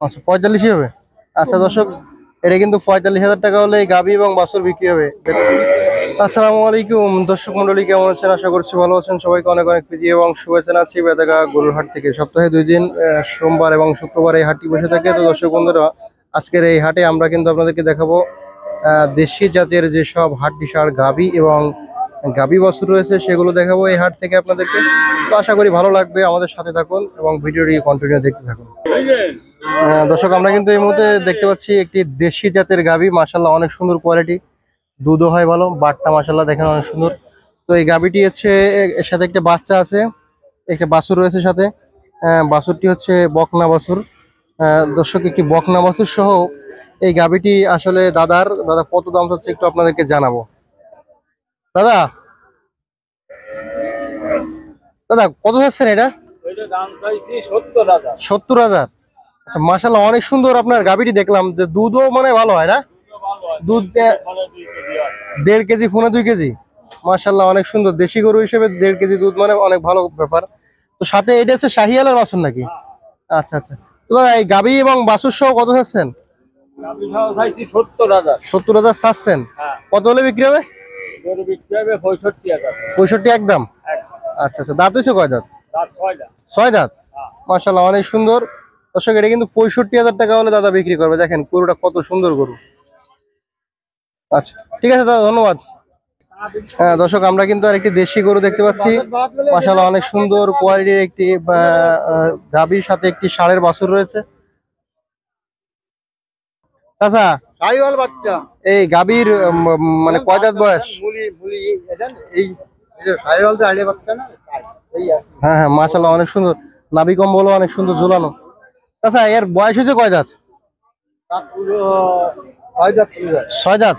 আচ্ছা 45 হবে। আচ্ছা দর্শক, এটা কিন্তু 45,000 টাকা হলে এই গাভী এবং বাছুর বিক্রি হবে। আসসালামু আলাইকুম দর্শক মন্ডলী, কেমন আছেন? আশা করছি ভালো আছেন। সবাইকে অনেক অনেক প্রীতি এবং শুভেচ্ছা জানাচ্ছি বেতাগা গরুর হাট থেকে। সপ্তাহে 2 দিন সোমবার এবং শুক্রবার এই হাটটি বসে থাকে। তো দর্শক বন্ধুরা, আজকের এই হাটে আমরা কিন্তু আপনাদেরকে দেখাবো দেশি জাতের যেসব হাড্ডিসার গাভী এবং গাভী বাছুর রয়েছে সেগুলো দেখাবো এই হাট থেকে আপনাদেরকে। তো আশা করি ভালো লাগবে, আমাদের সাথে থাকুন এবং ভিডিওটি কন্টিনিউ দেখতে থাকুন। দর্শক, আমরা কিন্তু এই মুহূর্তে দেখতে পাচ্ছি একটি দেশি জাতের গাভী, মাশাআল্লাহ অনেক সুন্দর কোয়ালিটি, দুধও হয় ভালো, বাটটা মাশাআল্লাহ দেখেন অনেক সুন্দর। তো এই গাভীটি হচ্ছে এর সাথে একটা বাচ্চা আছে, একটা বাছুর রয়েছে সাথে। বাছুরটি হচ্ছে বকনা বাছুর। দর্শক, একটি বকনা বাছুর সহ এই গাভীটি আসলে দাদা কত দাম হচ্ছে একটু আপনাদেরকে জানাবো। দাদা দাদা কত যাচ্ছেন এটা? 70,000। আচ্ছা মাশাআল্লাহ অনেক সুন্দর আপনার গাভীটি, দেখলাম যে দুধও মানে ভালো হয় না? দুধ 1.5 কেজি, 1.5 কেজি। মাশাআল্লাহ অনেক সুন্দর, দেশি গরু হিসেবে 1.5 কেজি দুধ মানে অনেক ভালো ব্যাপার। তো সাথে এটা হচ্ছে শাহিওয়ালের বাছুর নাকি? আচ্ছা আচ্ছা। তো দাদা এই গাভী এবং বাছুর সহ কত চাচ্ছেন? 70,000 চাচ্ছেন। কত হলে বিক্রি হবে? 65 একদম। আচ্ছা আচ্ছা, দাঁত হয়েছে কয় দাঁত? 6 দাঁত। মাশাআল্লাহ অনেক সুন্দর। দর্শক, এটা কিন্তু 65,000 টাকা হলে দাদা বিক্রি করবে। দেখেন গরুটা কত সুন্দর গরু। আচ্ছা ঠিক আছে দাদা, ধন্যবাদ। দর্শক, আমরা কিন্তু আরেকটি দেশি গরু দেখতে পাচ্ছি, মাশাআল্লাহ অনেক সুন্দর কোয়ালিটির একটি গাভীর সাথে একটি ষাঁড়ের বাছুর রয়েছে। চাচা, শাহিওয়াল বাচ্চা। এই গাভীর মানে কয় দাঁত বয়স? হ্যাঁ হ্যাঁ, মাশাআল্লাহ অনেক সুন্দর, নাভি কম্বল অনেক সুন্দর ঝুলানো। চাচা এর বয়স হয়েছে কয় দাঁত? 6 দাঁত।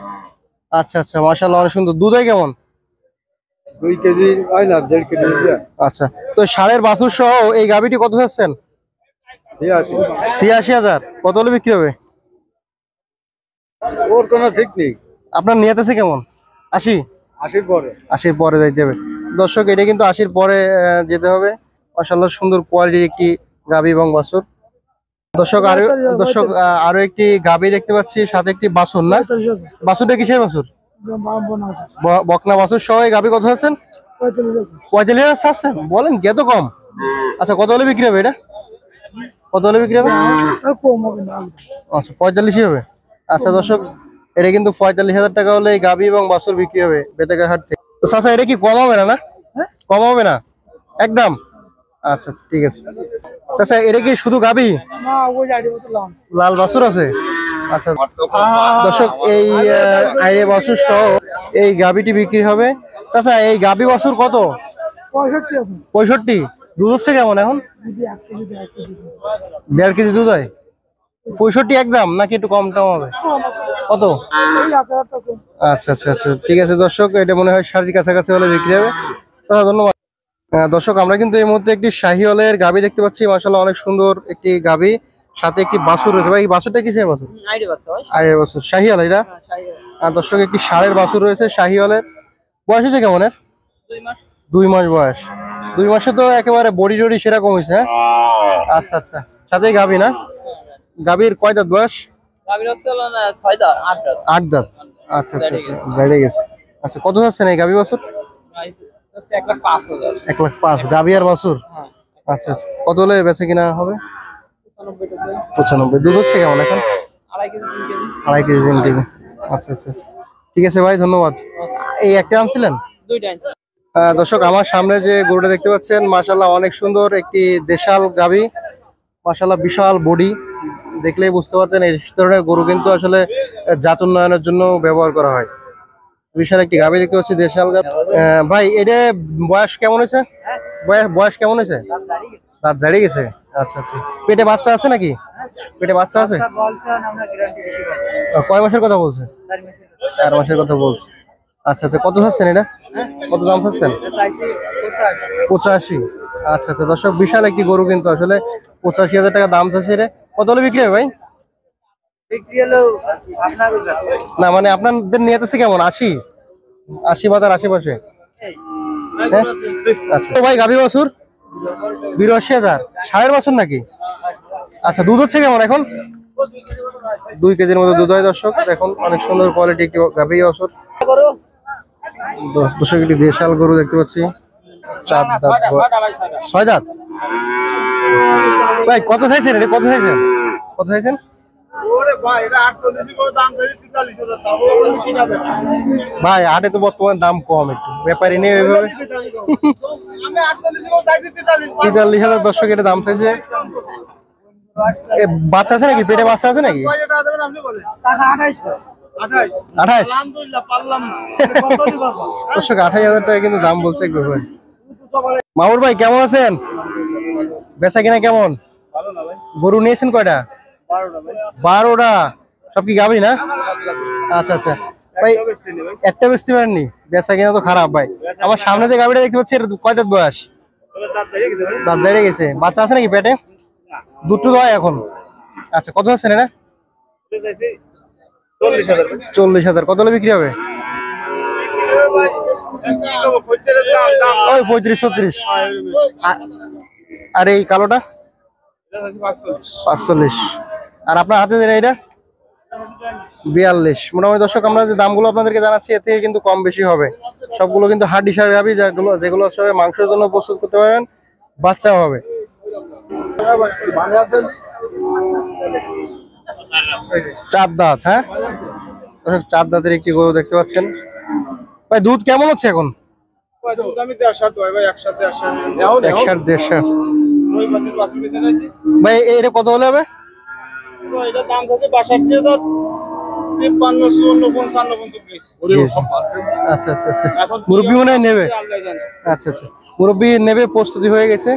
আচ্ছা আচ্ছা, মাশাআল্লাহ অনেক সুন্দর। দুধ হয় কেমন? 2 কেজি হয় না, 1.5 কেজি। আচ্ছা, তো ষাঁড়ের বাছুর সহ এই গাভীটি কত চাচ্ছেন? 86,000। কত হলে বিক্রি হবে? ওর কোনো ঠিক নেই। আপনার নিয়ত আছে কেমন? 80? 80 পরে। 80 পরে যাইতে হবে। দর্শক, এটা কিন্তু 80 পরে যেতে হবে। মাশাআল্লাহ সুন্দর কোয়ালিটির একটি গাভী এবং বাছুর। দর্শক আরো একটি গাভী দেখতে পাচ্ছি, সাথে একটি বাছুর। না, বাছুরটা কিসের বাছুর? বকনা বাছুর সহ এই গাভী কত আছেন? 45,000 চাচ্ছেন? বলেন কি এত কম? আচ্ছা, কত হলে বিক্রি হবে এটা? কত হলে বিক্রি হবে? আচ্ছা 45 হবে। আচ্ছা দর্শক, এটা কিন্তু 45,000 টাকা হলে এই গাভী এবং বাছুর বিক্রি হবে বেতাগা হাট থেকে। তো চাচা, এটা কি কম হবে না? না কম হবে না একদম? আচ্ছা আচ্ছা ঠিক আছে। চাচা, এটা কি শুধু গাভী, লাল বাছুর আছে? আচ্ছা দর্শক, এই আইরে বাছুর সহ এই গাভীটি বিক্রি হবে। চাচা এই গাভী বাছুর কত? 65। দুধ হচ্ছে কেমন এখন? 1.5 কেজি দুধ হয়। 65 একদম নাকি একটু কম টম হবে? কত? আচ্ছা আচ্ছা আচ্ছা ঠিক আছে দর্শক, এটা মনে হয় 60 কাছাকাছি হলে বিক্রি হবে। ধন্যবাদ। দর্শক, আমরা কিন্তু এই মুহূর্তে একটি শাহিওয়ালের গাভী দেখতে পাচ্ছি, মাশাআল্লাহ অনেক সুন্দর একটি গাভী, সাথে একটি বাছুর রয়েছে। ভাই এই বাছুরটা কিসের বাছুর? আইরের বাছুর, শাহিওয়াল এটা। দর্শক, একটি ষাঁড়ের বাছুর রয়েছে শাহিওয়ালের। বয়স হয়েছে কেমন এর? 2 মাস বয়স। 2 মাসে তো একেবারে বডি টডি সেরকম হয়েছে। আচ্ছা আচ্ছা, সাথে গাভী না? গাভীর কয় দাঁত বয়স? 8 দাঁত। আচ্ছা আচ্ছা আচ্ছা, বেড়ে গেছে। আচ্ছা, কত যাচ্ছেন এই গাভী বাছুর? 1,05,000 গাভী আর বাছুর। আচ্ছা আচ্ছা, কত হলে বেচে কিনা হবে? 95। দুধ হচ্ছে কেমন এখন? 2.5 কেজি 3 কেজি। আচ্ছা আচ্ছা আচ্ছা ঠিক আছে ভাই, ধন্যবাদ। এই একটা আনছিলেন? দর্শক, আমার সামনে যে গরুটা দেখতে পাচ্ছেন, মাশাআল্লাহ অনেক সুন্দর একটি দেশাল গাভী, মাশাআল্লাহ বিশাল বডি, দেখলেই বুঝতে পারতেন এই ধরনের গরু কিন্তু আসলে জাত উন্নয়নের জন্য ব্যবহার করা হয়। বিশাল একটি গাভী দেখতে পাচ্ছি, দেশাল গাভী। ভাই এটা বয়স কেমন হয়েছে? বয়স কেমন হয়েছে? দাঁত ঝাড়ে গেছে। আচ্ছা আচ্ছা, পেটে বাচ্চা আছে নাকি? পেটে বাচ্চা আছে? কয় মাসের কথা বলছে? 4 মাসের কথা বলছে। আচ্ছা আচ্ছা, কত চাচ্ছেন এটা? কত দাম চাচ্ছেন? 85। আচ্ছা আচ্ছা দর্শক, বিশাল একটি গরু কিন্তু আসলে 85,000 টাকা দাম চাচ্ছে। এটা কত হলে বিক্রি হবে ভাই? না মানে আপনাদের নিয়ত আছে কেমন? 80 বাজার আশেপাশে? আচ্ছা তো ভাই, গাভী বাছুর 82,000 ষাঁড়ের বাছুর নাকি? আচ্ছা, দুধ হচ্ছে কেমন এখন? 2 কেজির মতো দুধ হয় দর্শক। এখন অনেক সুন্দর কোয়ালিটি একটি গাভী বাছুর। দর্শক একটি বিশাল গরু দেখতে পাচ্ছি, 4 দাঁত 6 দাঁত। ভাই কত চাইছেন এটা? কত চাইছেন? কত চাইছেন? ভাই হাটে তো বর্তমানে দাম কম, একটু ব্যাপারী নেই ওইভাবে। 43,000 দর্শক এটা দাম চাইছে। এ বাচ্চা আছে নাকি? পেটে বাচ্চা আছে নাকি? 28। দর্শক 28,000 টাকা কিন্তু দাম বলছে একটু ভাই। মামুর ভাই কেমন আছেন? বেচা কিনা কেমন? গরু নিয়েছেন কয়টা? 12টা। সব কি গাভী না? আচ্ছা আচ্ছা ভাই, একটা বেচতে পারেননি? বেচা কিনা তো খারাপ ভাই। আমার সামনে যে গাভীটা দেখতে পাচ্ছি এটা কয় দাঁত বয়স? দাঁত জারিয়ে গেছে। বাচ্চা আছে নাকি পেটে? দুটো তো হয় এখন। আচ্ছা, কত আছেন এটা? 40,000। কত হলে বিক্রি হবে? ওই 35-36। আর এই কালোটা? 45। আর আপনার হাতে যেটা এটা? 42। মোটামুটি দর্শক আমরা যে দামগুলো আপনাদেরকে জানাচ্ছি এর থেকে কিন্তু কম বেশি হবে। সবগুলো কিন্তু হাড্ডি সার গাভী, যেগুলো আসলে মাংসের জন্য প্রস্তুত করতে পারেন, বাচ্চাও হবে। 4 দাঁত। হ্যাঁ দর্শক, 4 দাঁতের একটি গরু দেখতে পাচ্ছেন। ভাই দুধ কেমন হচ্ছে এখন? 1.5-1.5। ভাই এটা কত হলে হবে? আচ্ছা আচ্ছা আচ্ছা, মুরব্বী মনে হয় নেবে। আচ্ছা আচ্ছা, মুরব্বী নেবে, প্রস্তুতি হয়ে গেছে।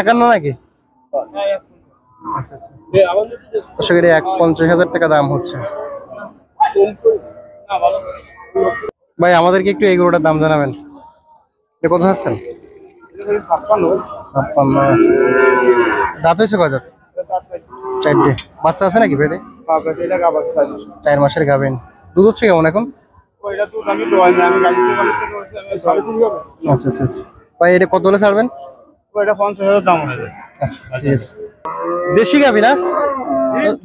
একান্ন নাকি? দর্শক এটা 51,000 টাকা দাম হচ্ছে। ভাই আমাদেরকে একটু এই গরুটার দাম জানাবেন। এটা কত আছেন? 56। আচ্ছা আচ্ছা। দাঁত হয়েছে কয় দাঁত? 4টে। বাচ্চা আছে নাকি পেটে? 4 মাসের গাভীন। দুধ হচ্ছে কেমন এখন? আচ্ছা আচ্ছা আচ্ছা। ভাই এটা কত হলে ছাড়বেন? 50,000 দাম আছে। আচ্ছা ঠিক আছে। দেশি গাভী না?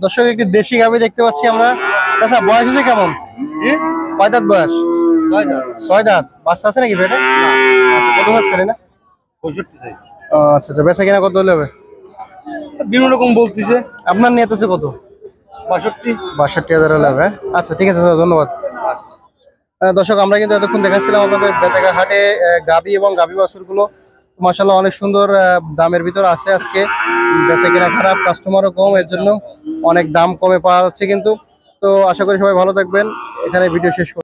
দর্শক একটি দেশি গাভী দেখতে পাচ্ছি আমরা। আচ্ছা, বয়স হচ্ছে কেমন? কয় দাঁত বয়স? 6 দাঁত। বাচ্চা আছে নাকি পেটে? আচ্ছা, কত হচ্ছে না? 65 আচ্ছা আচ্ছা, বেচা কিনা কত হলে হবে? বিভিন্ন রকম বলতেছে। আপনার নিয়ত আছে কত? 62,000 হলে হবে। আচ্ছা ঠিক আছে স্যার, ধন্যবাদ। দর্শক আমরা কিন্তু এতক্ষণ দেখাচ্ছিলাম আপনাদের বেতাগা হাটে গাভী এবং গাভী বাছুর গুলো। মাশাআল্লাহ অনেক সুন্দর দামের ভিতর আছে আজকে। বেচা কিনা খারাপ, কাস্টমারও কম, এর জন্য অনেক দাম কমে পাওয়া যাচ্ছে কিন্তু। তো আশা করি সবাই ভালো থাকবেন। এখানে ভিডিও শেষ